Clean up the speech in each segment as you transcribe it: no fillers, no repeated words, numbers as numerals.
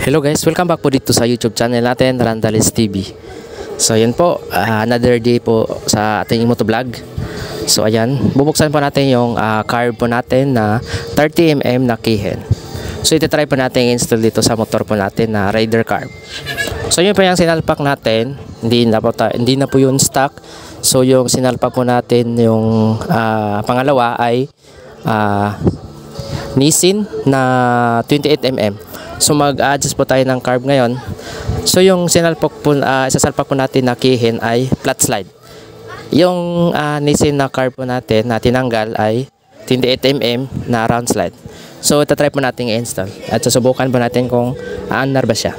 Hello guys, welcome back po dito sa YouTube channel natin, Randales TV. So yun po, another day po sa ating motovlog. So ayan, bubuksan po natin yung carb po natin na 30mm na keyhen. So iti-try po natin install dito sa motor po natin na Raider carb. So yun po yung sinalpak natin, hindi na po yun stock. So yung sinalpak po natin yung pangalawa ay Nissin na 28mm. So mag-adjust po tayo ng carb ngayon. So yung sasalpak po natin na keyhen ay flat slide. Yung Nissin na carb po natin na tinanggal ay 28mm na round slide. So itatry po natin i-install at susubukan po natin kung aanar ba siya.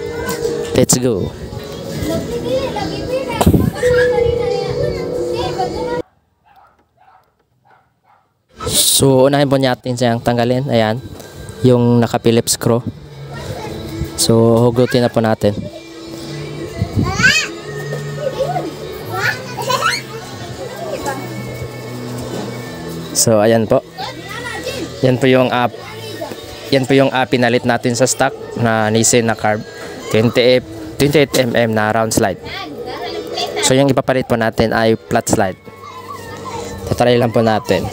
Let's go! So unahin po natin siyang tanggalin. Ayan, yung naka-Phillips screw. So hugutin na po natin. So ayan po. Yan po yung pinalit natin sa stock na Nissin na carb 28mm na round slide. So yung ipapalit po natin ay flat slide. Tatry lang po natin.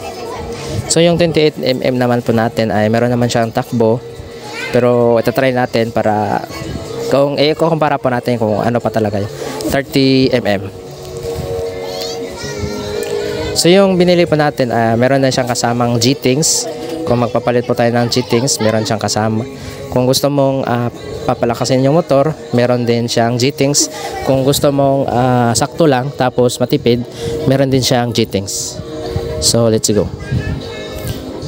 So yung 28mm naman po natin ay meron naman siyang takbo. Pero itatry natin para kung kukumpara po natin kung ano pa talaga yung 30mm. So yung binili po natin, meron na siyang kasamang G-Tings. Kung magpapalit po tayo ng G-Tings, meron siyang kasama. Kung gusto mong papalakasin yung motor, meron din siyang G-Tings. Kung gusto mong sakto lang tapos matipid, meron din siyang G-Tings. So let's go.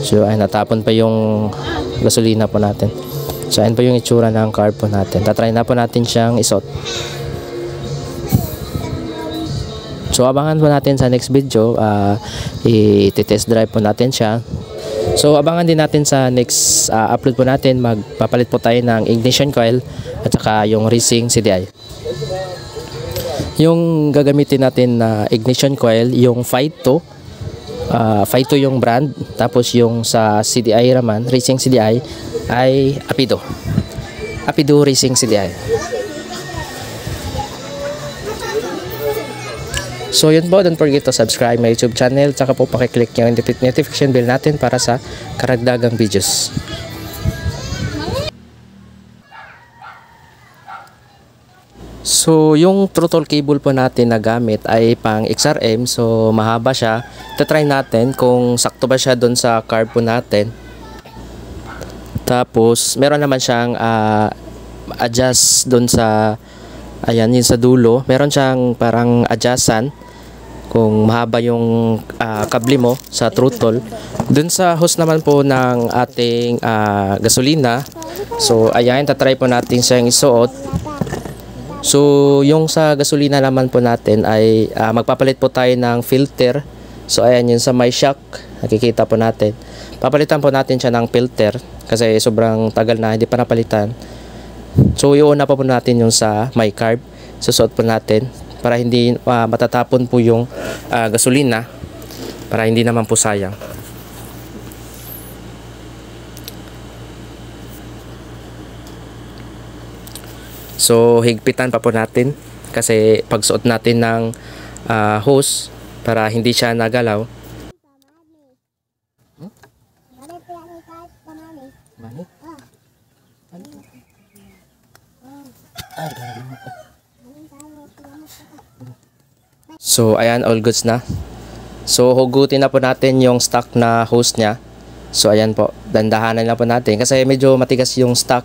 So ay natapon pa yung gasolina po natin. So ayan po yung itsura ng carb po natin. Tatry na po natin siyang isuot. So abangan po natin sa next video, i-test drive po natin siya. So abangan din natin sa next upload po natin, magpapalit po tayo ng ignition coil at saka yung racing CDI. Yung gagamitin natin na ignition coil, yung Phyto yung brand, tapos yung sa CDI naman, racing CDI ay Apido Racing CDI. So yun po, don't forget to subscribe my YouTube channel, tsaka po pakiclick yung notification bell natin para sa karagdagang videos. So yung throttle cable po natin na gamit ay pang XRM, so mahaba siya. Try natin kung sakto ba siya doon sa carb po natin. Tapos meron naman siyang adjust doon sa ayan, yun sa dulo. Meron siyang parang adjustan kung mahaba yung kable mo sa throttle. Doon sa hose naman po ng ating gasolina. So ayan, tatry po natin siyang isuot. So yung sa gasolina naman po natin ay magpapalit po tayo ng filter. So ayan, yun sa may shock, nakikita po natin. Papalitan po natin siya ng filter kasi sobrang tagal na hindi pa napalitan. So iuna pa po natin yung sa may carb. Susuot po natin para hindi matatapon po yung gasolina, para hindi naman po sayang. So higpitan pa po natin kasi pagsuot natin ng hose para hindi siya nagalaw. So ayan, all goods na. So hugutin na po natin yung stock na hose niya. So ayan po, dandahanan na po natin kasi medyo matigas yung stock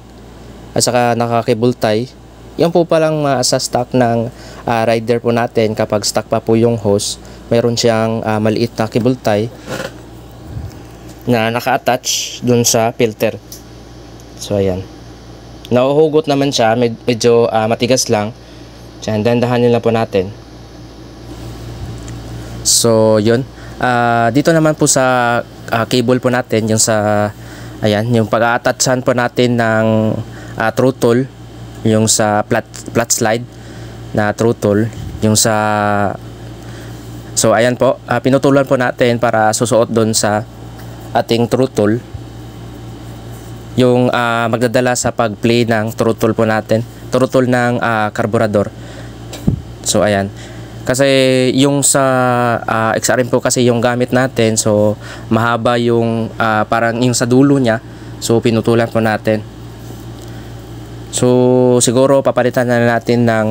at saka nakakibultay. Yan po palang sa stock ng rider po natin, kapag stock pa po yung hose, meron siyang maliit na kibultay na naka-attach dun sa filter. So ayan, nauhugot naman siya, medyo matigas lang. Diyan, dandahanin lang po natin. So yun, dito naman po sa cable po natin, yung sa ayan, yung pag-a-attachan po natin ng throttle, yung sa flat slide na throttle, yung sa so ayan po, pinutulan po natin para susuot doon sa ating throttle. yung magdadala sa pag-play ng throttle po natin, throttle ng carburetor. So ayan, kasi yung sa XRM po kasi yung gamit natin, so mahaba yung parang yung sa dulo niya, so pinutulan po natin. So siguro papalitan na natin ng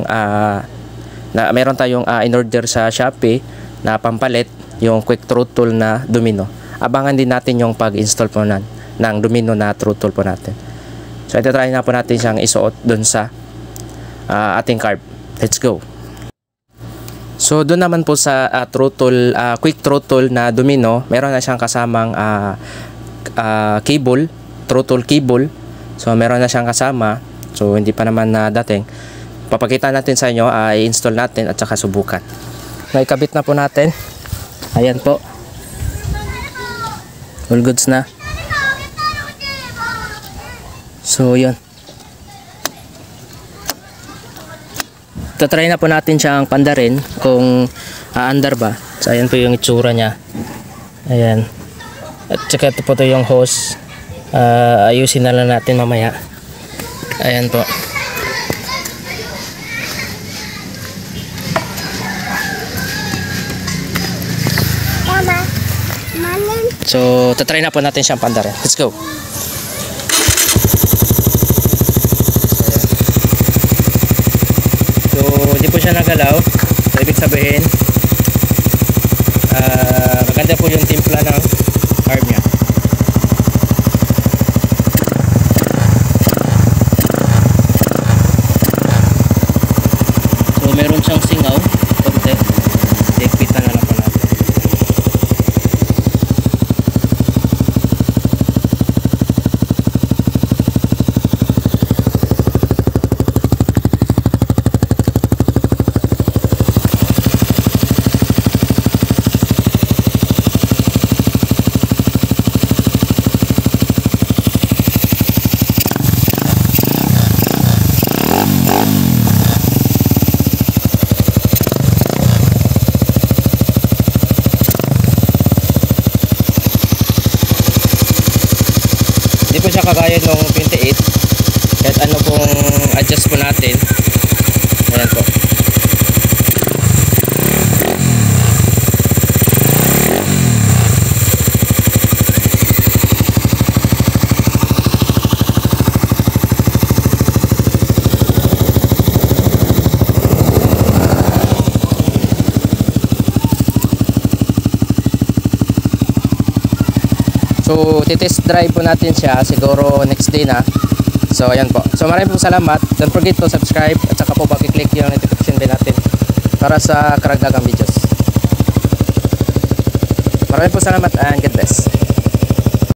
na meron tayong in-order sa Shopee na pampalit, yung quick throttle na Domino. Abangan din natin yung pag-install po ng Domino na throttle po natin. So ito, try na po natin siyang isuot dun sa ating carb. Let's go. So doon naman po sa throttle, quick throttle na Domino, meron na siyang kasamang cable, throttle cable. So meron na siyang kasama. So hindi pa naman na dating. Papakita natin sa inyo, i-install natin at saka subukan. Naikabit na po natin. Ayan po. All goods na. So yun. Tatry na po natin siyang pandarin kung aandar ba. So ayan po yung itsura niya. Ayan. At saka ito po yung hose. Ayusin na lang natin mamaya. Ayan po. So tatry na po natin siyang pandarin. Let's go. So hindi po siya nagalaw. So ibig sabihin maganda po yung timpla ng carb niya. So meron siyang singaw konti. Higpitan na lang po natin. Hindi po siya kagaya nung 28. Kahit ano pong adjust po natin. Ayan po. So, titest drive po natin siya siguro next day na. So, ayan po. So, maraming pong salamat. Don't forget to subscribe at saka po pag-click yung notification bell natin para sa karagdagang videos. Maraming pong salamat and God bless.